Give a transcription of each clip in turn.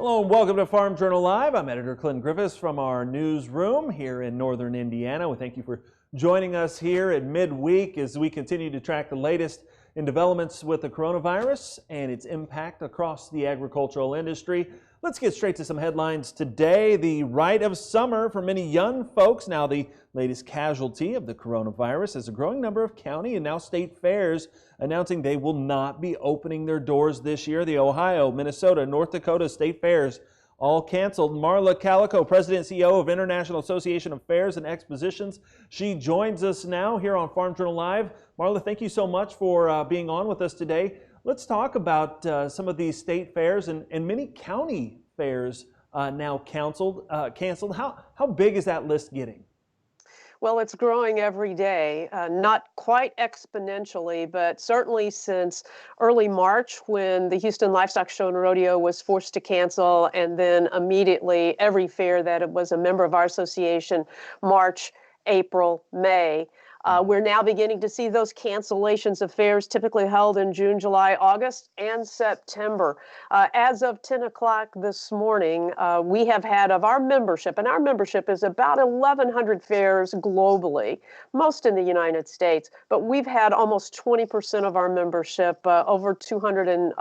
Hello and welcome to Farm Journal Live. I'm editor Clint Griffiths from our newsroom here in northern Indiana. We thank you for joining us here at midweek as we continue to track the latest in developments with the coronavirus and its impact across the agricultural industry. Let's get straight to some headlines today. The rite of summer for many young folks, now the latest casualty of the coronavirus, as a growing number of county and now state fairs announcing they will not be opening their doors this year. The Ohio, Minnesota, North Dakota state fairs all canceled. Marla Calico, President and CEO of International Association of Fairs and Expositions. She joins us now here on Farm Journal Live. Marla, thank you so much for being on with us today. Let's talk about some of these state fairs and many county fairs now canceled. How big is that list getting? Well, it's growing every day, not quite exponentially, but certainly since early March when the Houston Livestock Show and Rodeo was forced to cancel, and then immediately every fair that was a member of our association, March, April, May. We're now beginning to see those cancellations of fairs typically held in June, July, August, and September. As of 10 o'clock this morning, we have had of our membership, and our membership is about 1,100 fairs globally, most in the United States, but we've had almost 20% of our membership, over 200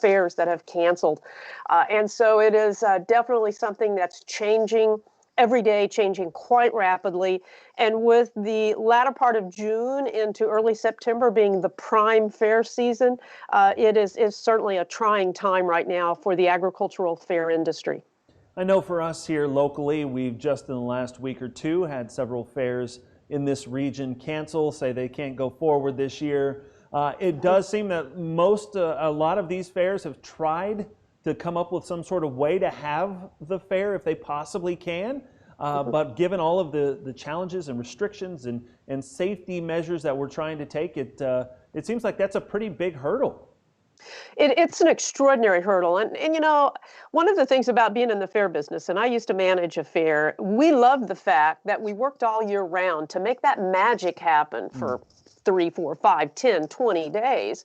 fairs that have canceled. And so it is definitely something that's changing every day, changing quite rapidly. And with the latter part of June into early September being the prime fair season, it is certainly a trying time right now for the agricultural fair industry. I know for us here locally, we've just in the last week or two had several fairs in this region cancel, say they can't go forward this year. It does seem that a lot of these fairs have tried to come up with some sort of way to have the fair if they possibly can. But given all of the challenges and restrictions and safety measures that we're trying to take, it seems like that's a pretty big hurdle. It's an extraordinary hurdle. And you know, one of the things about being in the fair business, and I used to manage a fair, we love the fact that we worked all year round to make that magic happen for 3, 4, 5, 10, 20 days.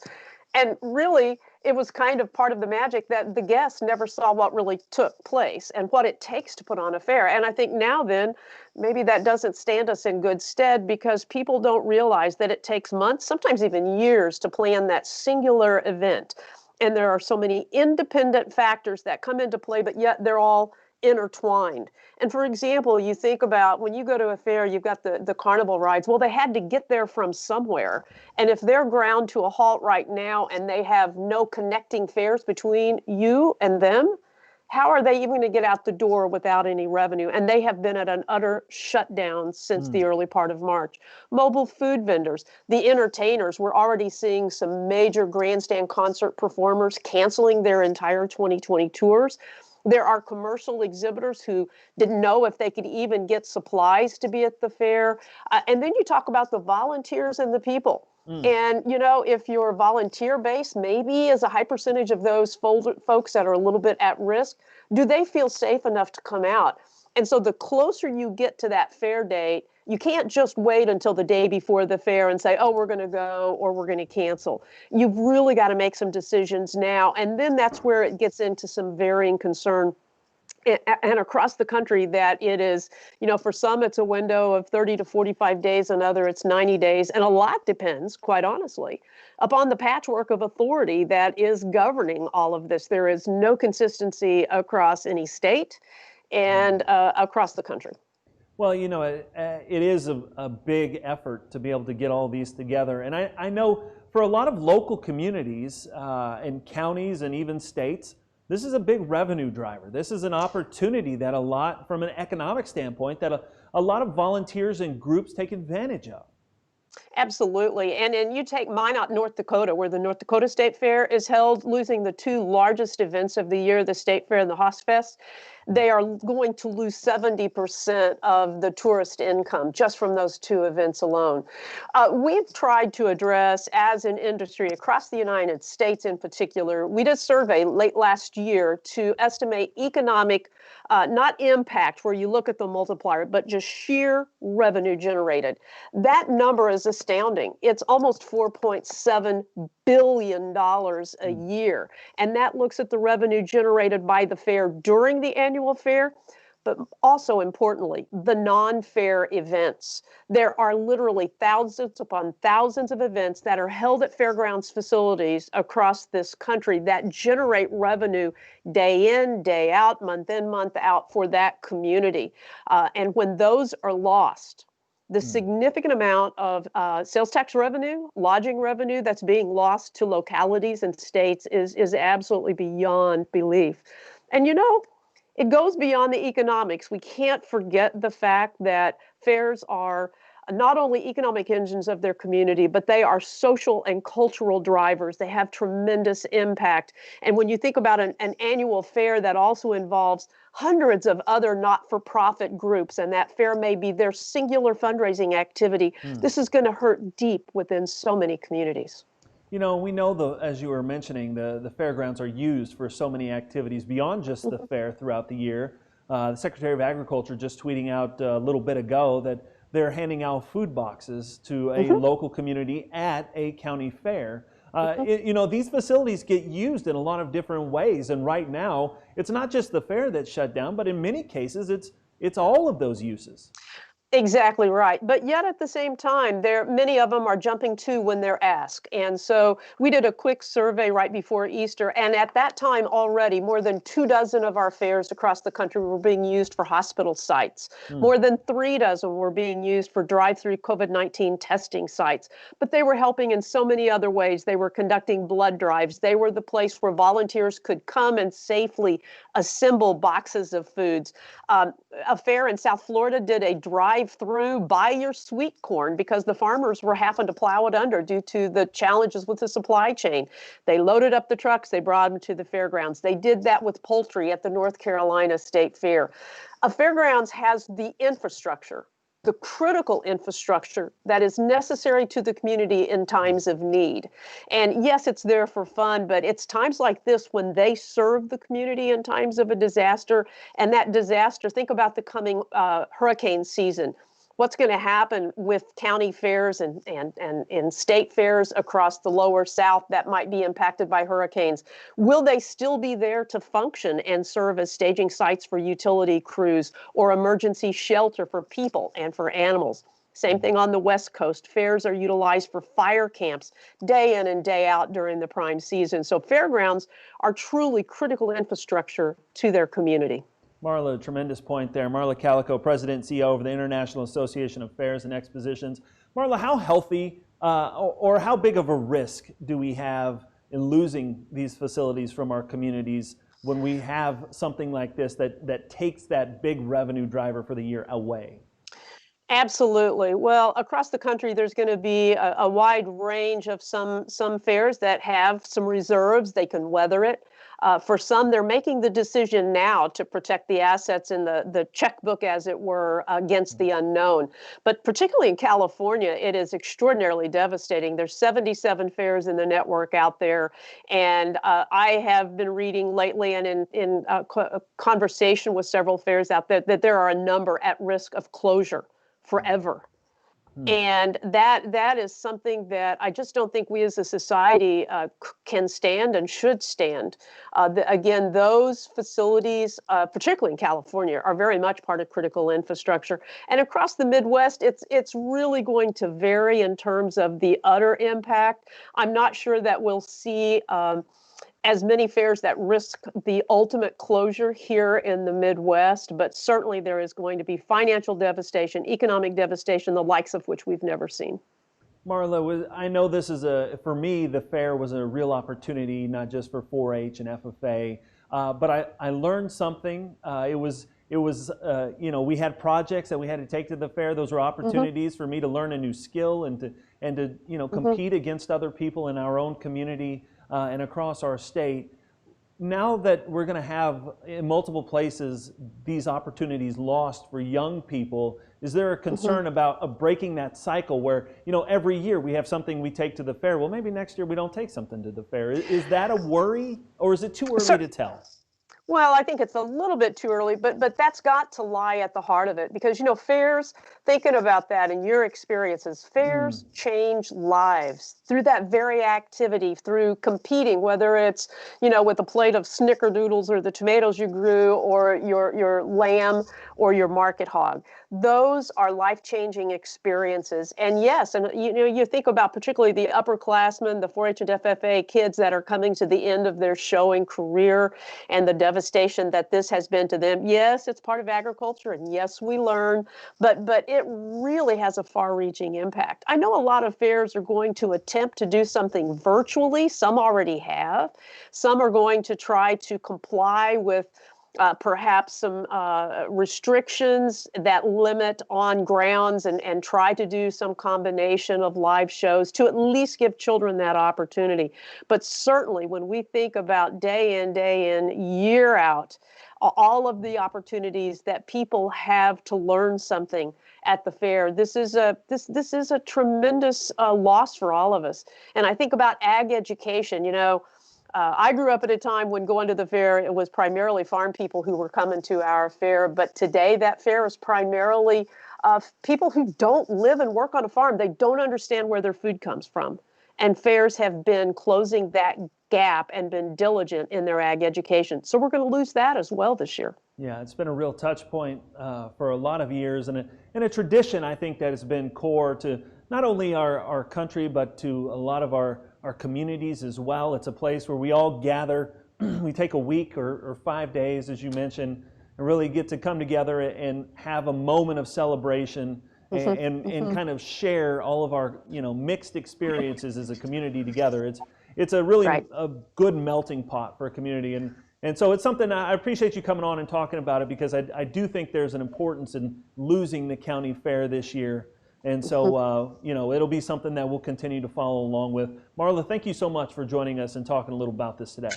And really, it was kind of part of the magic that the guests never saw what really took place and what it takes to put on a fair. And I think now then, maybe that doesn't stand us in good stead because people don't realize that it takes months, sometimes even years, to plan that singular event. And there are so many independent factors that come into play, but yet they're all intertwined. And for example, you think about when you go to a fair, you've got the carnival rides. Well, they had to get there from somewhere. And if they're ground to a halt right now and they have no connecting fares between you and them, how are they even going to get out the door without any revenue? And they have been at an utter shutdown since the early part of March. Mobile food vendors, the entertainers, we're already seeing some major grandstand concert performers canceling their entire 2020 tours. There are commercial exhibitors who didn't know if they could even get supplies to be at the fair. And then you talk about the volunteers and the people. And, you know, if your volunteer base maybe is a high percentage of those folks that are a little bit at risk, do they feel safe enough to come out? And so the closer you get to that fair date, you can't just wait until the day before the fair and say, oh, we're going to go or we're going to cancel. You've really got to make some decisions now. And then that's where it gets into some varying concern. And across the country that it is, you know, for some it's a window of 30 to 45 days, another it's 90 days. And a lot depends, quite honestly, upon the patchwork of authority that is governing all of this. There is no consistency across any state and across the country. Well, you know, it is a big effort to be able to get all these together. And I know for a lot of local communities and counties and even states, this is a big revenue driver. This is an opportunity that from an economic standpoint, that a lot of volunteers and groups take advantage of. Absolutely. And you take Minot, North Dakota, where the North Dakota State Fair is held, losing the two largest events of the year, the State Fair and the Hoss Fest. they are going to lose 70% of the tourist income just from those two events alone. We've tried to address, as an industry across the United States in particular, we did a survey late last year to estimate economic, not impact, where you look at the multiplier, but just sheer revenue generated. That number is astounding. It's almost $4.7 billion a year. And that looks at the revenue generated by the fair during the annual fair, but also importantly, the non-fair events. There are literally thousands upon thousands of events that are held at fairgrounds facilities across this country that generate revenue day in, day out, month in, month out for that community. And when those are lost, the significant amount of sales tax revenue, lodging revenue that's being lost to localities and states is absolutely beyond belief. And it goes beyond the economics. We can't forget the fact that fairs are not only economic engines of their community, but they are social and cultural drivers. They have tremendous impact. And when you think about an annual fair that also involves hundreds of other not-for-profit groups, and that fair may be their singular fundraising activity, this is going to hurt deep within so many communities. We know, as you were mentioning, the fairgrounds are used for so many activities beyond just the fair throughout the year. The Secretary of Agriculture just tweeting out a little bit ago that they're handing out food boxes to a local community at a county fair. These facilities get used in a lot of different ways, and right now it's not just the fair that's shut down, but in many cases it's all of those uses. Exactly right. But yet at the same time, many of them are jumping to when they're asked. And so we did a quick survey right before Easter. And at that time already, more than 24 of our fairs across the country were being used for hospital sites. More than 36 were being used for drive-through COVID-19 testing sites. But they were helping in so many other ways. They were conducting blood drives. They were the place where volunteers could come and safely assemble boxes of foods. A fair in South Florida did a drive-through buy your sweet corn because the farmers were having to plow it under due to the challenges with the supply chain. They loaded up the trucks, they brought them to the fairgrounds. They did that with poultry at the North Carolina State Fair. A fairgrounds has the infrastructure, the critical infrastructure that is necessary to the community in times of need. And yes, it's there for fun, but it's times like this when they serve the community in times of a disaster. And that disaster, think about the coming hurricane season. What's going to happen with county fairs and state fairs across the lower South that might be impacted by hurricanes? Will they still be there to function and serve as staging sites for utility crews or emergency shelter for people and for animals? Same thing on the West Coast. Fairs are utilized for fire camps day in and day out during the prime season. So fairgrounds are truly critical infrastructure to their community. Marla, tremendous point there. Marla Calico, President and CEO of the International Association of Fairs and Expositions. Marla, how healthy or how big of a risk do we have in losing these facilities from our communities when we have something like this that takes that big revenue driver for the year away? Absolutely. Well, across the country, there's going to be a wide range of some fairs that have some reserves. They can weather it. For some, they're making the decision now to protect the assets in the checkbook, as it were, against the unknown. But particularly in California, it is extraordinarily devastating. There's 77 fairs in the network out there. And I have been reading lately and in conversation with several fairs out there that there are a number at risk of closure forever. And that is something that I just don't think we as a society can stand and should stand. Again, those facilities, particularly in California, are very much part of critical infrastructure. And across the Midwest, it's really going to vary in terms of the utter impact. I'm not sure that we'll see as many fairs that risk the ultimate closure here in the Midwest, but certainly there is going to be financial devastation, economic devastation, the likes of which we've never seen. Marla, I know this is for me, the fair was a real opportunity, not just for 4-H and FFA, but I learned something. We had projects that we had to take to the fair. Those were opportunities for me to learn a new skill and to compete against other people in our own community and across our state. now that we're going to have in multiple places these opportunities lost for young people, is there a concern about breaking that cycle where, every year we have something we take to the fair? Well, maybe next year we don't take something to the fair. Is that a worry, or is it too early to tell? Well, I think it's a little bit too early, but that's got to lie at the heart of it because fairs, thinking about that in your experiences, fairs change lives through that very activity, through competing, whether it's, with a plate of snickerdoodles or the tomatoes you grew or your lamb or your market hog. Those are life-changing experiences. And yes, and you think about particularly the upperclassmen, the 4-H and FFA kids that are coming to the end of their showing career and the devastation that this has been to them. Yes, it's part of agriculture, and yes, we learn, but it really has a far-reaching impact. I know a lot of fairs are going to attempt to do something virtually. Some already have. Some are going to try to comply with perhaps some restrictions that limit on grounds and try to do some combination of live shows to at least give children that opportunity. But certainly when we think about day in, year out, all of the opportunities that people have to learn something at the fair, this is a tremendous loss for all of us. And I think about ag education, I grew up at a time when going to the fair, it was primarily farm people who were coming to our fair. But today, that fair is primarily people who don't live and work on a farm. They don't understand where their food comes from. And fairs have been closing that gap and been diligent in their ag education. So we're going to lose that as well this year. Yeah, it's been a real touch point for a lot of years and a tradition, I think, that has been core to not only our country, but to a lot of our communities as well. It's a place where we all gather. We take a week or 5 days, as you mentioned, and really get to come together and have a moment of celebration and kind of share all of our mixed experiences as a community together. It's a really a good melting pot for a community, and so it's something I appreciate you coming on and talking about it, because I do think there's an importance in losing the county fair this year. And so, it'll be something that we'll continue to follow along with. Marla, thank you so much for joining us and talking a little about this today.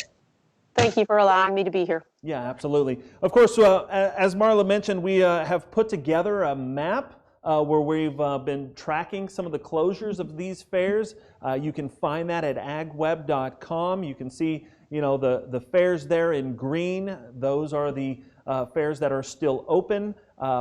Thank you for allowing me to be here. Yeah, absolutely. Of course, as Marla mentioned, we have put together a map where we've been tracking some of the closures of these fairs. You can find that at agweb.com. You can see, the fairs there in green. Those are the fairs that are still open.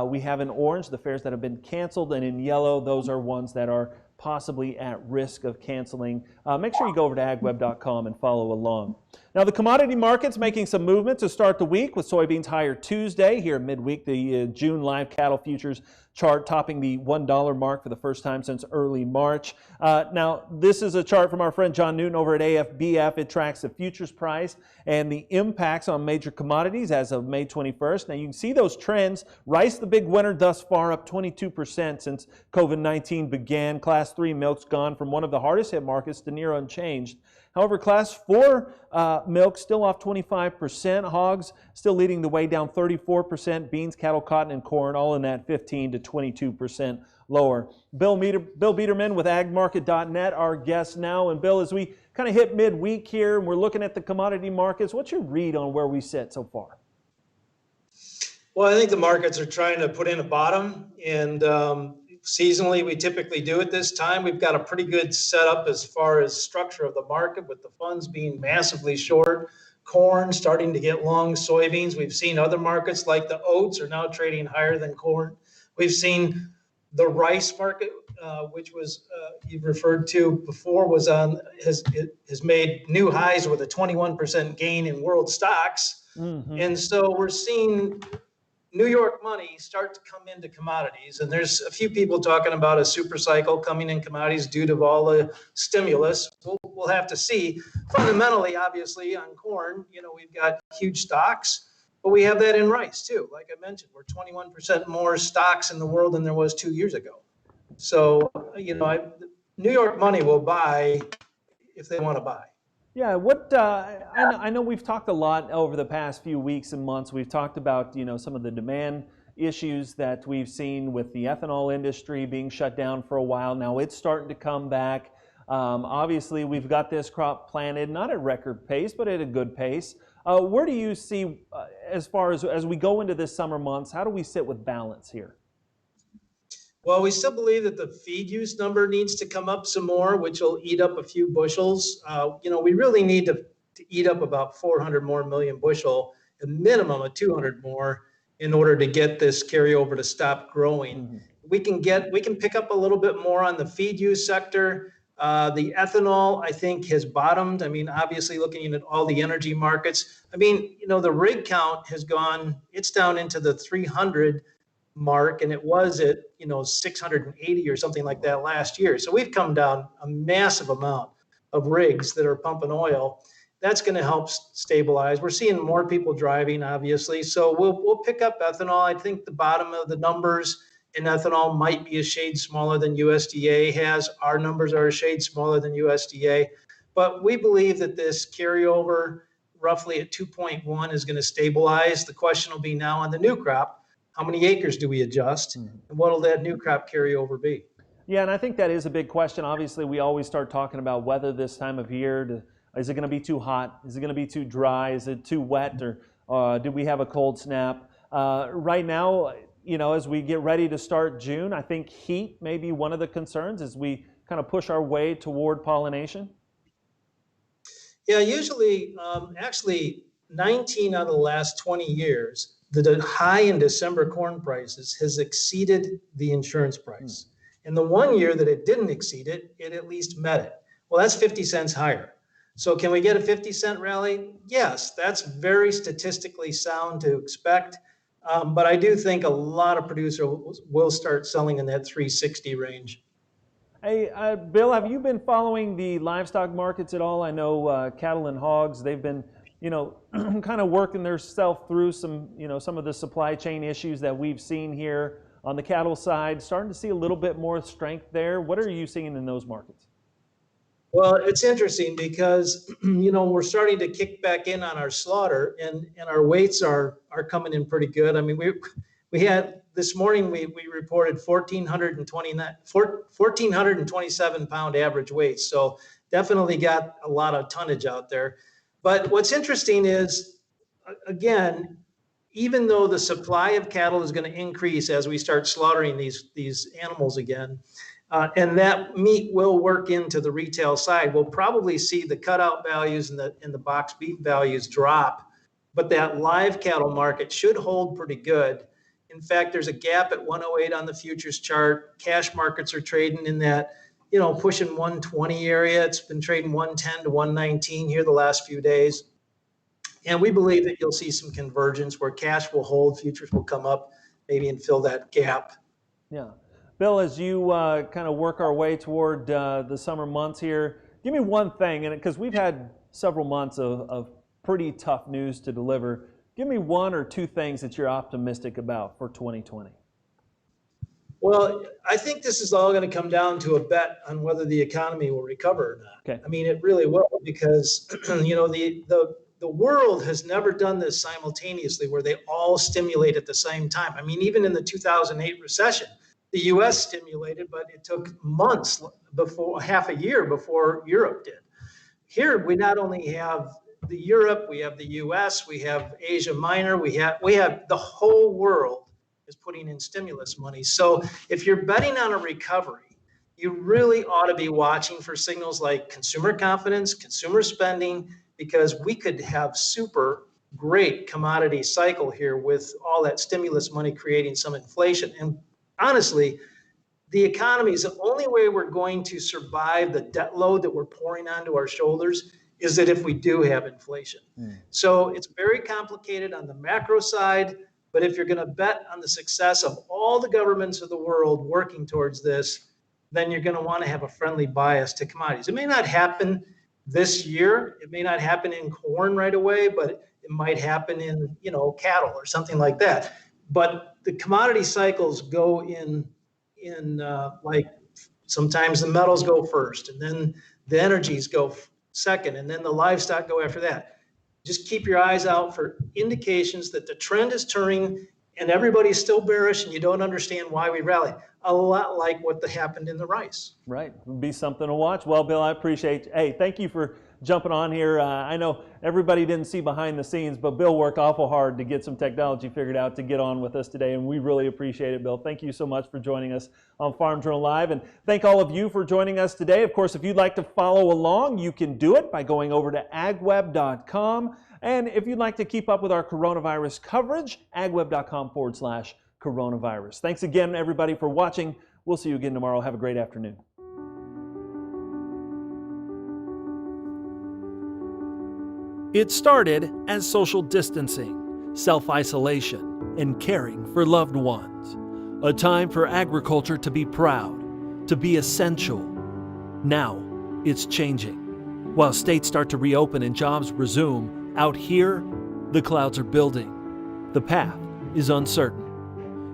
We have in orange the fairs that have been canceled, and in yellow, those are ones that are possibly at risk of canceling. Make sure you go over to agweb.com and follow along. Now, the commodity market's making some movement to start the week, with soybeans higher Tuesday. Here midweek, the June live cattle futures chart topping the $1 mark for the first time since early March. Now, this is a chart from our friend John Newton over at AFBF. It tracks the futures price and the impacts on major commodities as of May 21st. Now, you can see those trends. Rice, the big winner thus far, up 22% since COVID-19 began. Class 3 milk's gone from one of the hardest hit markets to near unchanged. However, Class 4 milk still off 25%. Hogs still leading the way, down 34%. Beans, cattle, cotton, and corn all in that 15 to 22% lower. Bill Biedermann with agmarket.net, our guest now. And Bill, as we kind of hit midweek here and we're looking at the commodity markets, what's your read on where we sit so far? Well, I think the markets are trying to put in a bottom, and seasonally, we typically do at this time. We've got a pretty good setup as far as structure of the market, with the funds being massively short, corn starting to get long, soybeans. We've seen other markets like the oats are now trading higher than corn. We've seen the rice market, which was you referred to before, has made new highs with a 21% gain in world stocks. And so we're seeing New York money start to come into commodities, and there's a few people talking about a super cycle coming in commodities due to all the stimulus. We'll have to see. Fundamentally, obviously, on corn, we've got huge stocks, but we have that in rice too. Like I mentioned, we're 21% more stocks in the world than there was 2 years ago. So, New York money will buy if they want to buy. Yeah, I know we've talked a lot over the past few weeks and months. We've talked about, some of the demand issues that we've seen with the ethanol industry being shut down for a while. Now it's starting to come back. Obviously, we've got this crop planted, not at record pace, but at a good pace. Where do you see, as far as we go into this summer months, how do we sit with balance here? Well, we still believe that the feed use number needs to come up some more, which will eat up a few bushels. We really need to eat up about 400 more million bushel, a minimum of 200 more, in order to get this carryover to stop growing. Mm-hmm. We can pick up a little bit more on the feed use sector. The ethanol, I think, has bottomed. I mean, obviously, looking at all the energy markets, I mean, the rig count has gone, it's down into the 300 mark, and it was at 680 or something like that last year. So we've come down a massive amount of rigs that are pumping oil. That's going to help stabilize. We're seeing more people driving, obviously. So we'll pick up ethanol. I think the bottom of the numbers in ethanol might be a shade smaller than USDA has. Our numbers are a shade smaller than USDA. But we believe that this carryover roughly at 2.1 is going to stabilize. The question will be now on the new crop. How many acres do we adjust? And what will that new crop carryover be? Yeah, and I think that is a big question. Obviously, we always start talking about weather this time of year. Is it going to be too hot? Is it going to be too dry? Is it too wet? Or do we have a cold snap? Right now, as we get ready to start June, I think heat may be one of the concerns as we kind of push our way toward pollination. Yeah, usually, actually, 19 out of the last 20 years, the high in December corn prices has exceeded the insurance price. And the one year that it didn't exceed it, it at least met it. Well, that's 50 cents higher. So can we get a 50-cent rally? Yes, that's very statistically sound to expect. But I do think a lot of producers will start selling in that 360 range. Hey, Bill, have you been following the livestock markets at all? I know cattle and hogs, they've been kind of working themselves through some of the supply chain issues that we've seen here on the cattle side, starting to see a little bit more strength there. What are you seeing in those markets? Well, it's interesting because, we're starting to kick back in on our slaughter, and our weights are coming in pretty good. I mean, we had this morning, we reported 1,427 pound average weights. So definitely got a lot of tonnage out there. But what's interesting is, again, even though the supply of cattle is going to increase as we start slaughtering these animals again, and that meat will work into the retail side, we'll probably see the cutout values and the box beef values drop. But that live cattle market should hold pretty good. In fact, there's a gap at 108 on the futures chart. Cash markets are trading in that pushing 120 area. It's been trading 110 to 119 here the last few days. And we believe that you'll see some convergence where cash will hold, futures will come up maybe and fill that gap. Yeah. Bill, as you kind of work our way toward the summer months here, give me one thing, and because we've had several months of pretty tough news to deliver, give me one or two things that you're optimistic about for 2020. Well, I think this is all going to come down to a bet on whether the economy will recover or not. Okay. I mean, it really will, because the world has never done this simultaneously where they all stimulate at the same time. I mean, even in the 2008 recession, the U.S. stimulated, but it took months before, half a year before Europe did. Here, we not only have the Europe, we have the U.S., we have Asia Minor, we have the whole world is putting in stimulus money. So if you're betting on a recovery, you really ought to be watching for signals like consumer confidence, consumer spending, because we could have super great commodity cycle here with all that stimulus money creating some inflation. And honestly, the economy is the only way we're going to survive the debt load that we're pouring onto our shoulders is that if we do have inflation. So it's very complicated on the macro side, but if you're going to bet on the success of all the governments of the world working towards this, then you're going to want to have a friendly bias to commodities. It may not happen this year. It may not happen in corn right away, but it might happen in, cattle or something like that. But the commodity cycles go in like sometimes the metals go first, and then the energies go second, and then the livestock go after that. Just keep your eyes out for indications that the trend is turning and everybody's still bearish and you don't understand why we rallied. A lot like what happened in the rice. Right. It'll be something to watch. Well, Bill, I appreciate. Hey, thank you for jumping on here. I know everybody didn't see behind the scenes, but Bill worked awful hard to get some technology figured out to get on with us today, and we really appreciate it, Bill. Thank you so much for joining us on Farm Journal Live, and thank all of you for joining us today. Of course, if you'd like to follow along, you can do it by going over to agweb.com, and if you'd like to keep up with our coronavirus coverage, agweb.com/coronavirus. Thanks again, everybody, for watching. We'll see you again tomorrow. Have a great afternoon. It started as social distancing, self-isolation, and caring for loved ones. A time for agriculture to be proud, to be essential. Now, it's changing. While states start to reopen and jobs resume, out here, the clouds are building. The path is uncertain.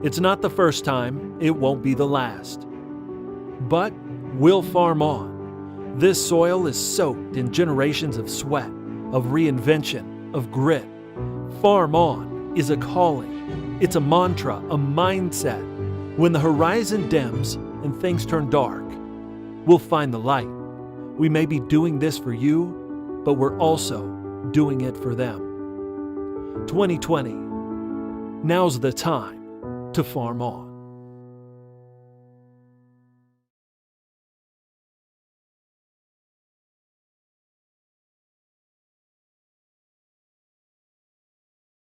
It's not the first time, it won't be the last. But we'll farm on. This soil is soaked in generations of sweat, of reinvention, of grit. Farm on is a calling. It's a mantra, a mindset. When the horizon dims and things turn dark, we'll find the light. We may be doing this for you, but we're also doing it for them. 2020, now's the time to farm on.